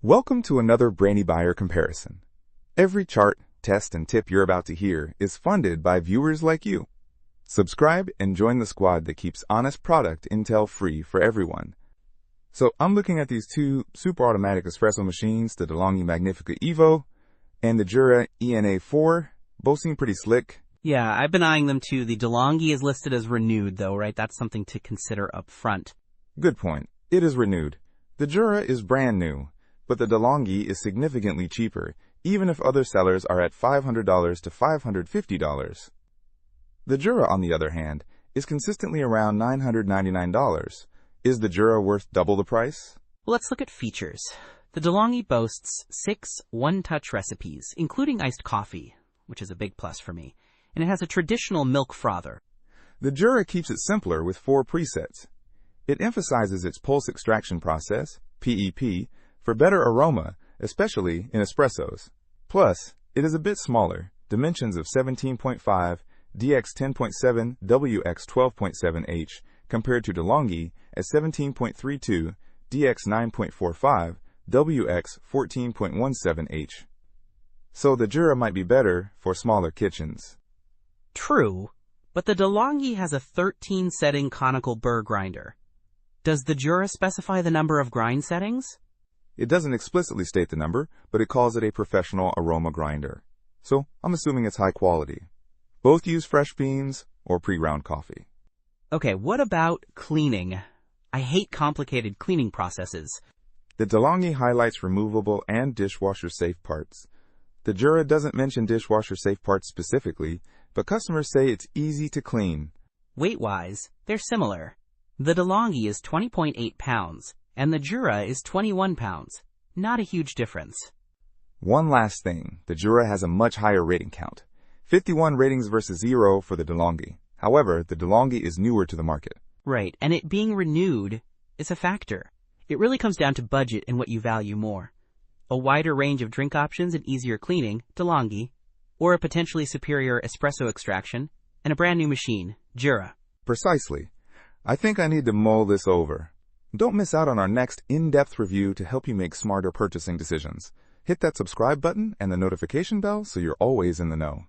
Welcome to another Brainy Buyer comparison. Every chart, test, and tip you're about to hear is funded by viewers like you. Subscribe and join the squad that keeps honest product intel free for everyone. So I'm looking at these two Super-Automatic Espresso Machines, the De'Longhi Magnifica Evo and the Jura ENA 4. Both seem pretty slick. Yeah, I've been eyeing them too. The De'Longhi is listed as renewed though, right? That's something to consider up front. Good point. It is renewed. The Jura is brand new, but the De'Longhi is significantly cheaper, even if other sellers are at $500 to $550. The Jura, on the other hand, is consistently around $999. Is the Jura worth double the price? Well, let's look at features. The De'Longhi boasts 6 one-touch recipes, including iced coffee, which is a big plus for me, and it has a traditional milk frother. The Jura keeps it simpler with 4 presets. It emphasizes its pulse extraction process, PEP, for better aroma, especially in espressos. Plus, it is a bit smaller, dimensions of 17.5, DX 10.7, WX 12.7H, compared to De'Longhi at 17.32, DX 9.45, WX 14.17H. So the Jura might be better for smaller kitchens. True, but the De'Longhi has a 13-setting conical burr grinder. Does the Jura specify the number of grind settings? It doesn't explicitly state the number, but it calls it a professional aroma grinder. So I'm assuming it's high quality. Both use fresh beans or pre-ground coffee. Okay, what about cleaning? I hate complicated cleaning processes. The De'Longhi highlights removable and dishwasher-safe parts. The Jura doesn't mention dishwasher-safe parts specifically, but customers say it's easy to clean. Weight-wise, they're similar. The De'Longhi is 20.8 pounds, and the Jura is 21 pounds. Not a huge difference. One last thing, the Jura has a much higher rating count. 51 ratings versus 0 for the De'Longhi. However, the De'Longhi is newer to the market. Right, and it being renewed is a factor. It really comes down to budget and what you value more. A wider range of drink options and easier cleaning, De'Longhi, or a potentially superior espresso extraction, and a brand new machine, Jura. Precisely. I think I need to mull this over. Don't miss out on our next in-depth review to help you make smarter purchasing decisions. Hit that subscribe button and the notification bell so you're always in the know.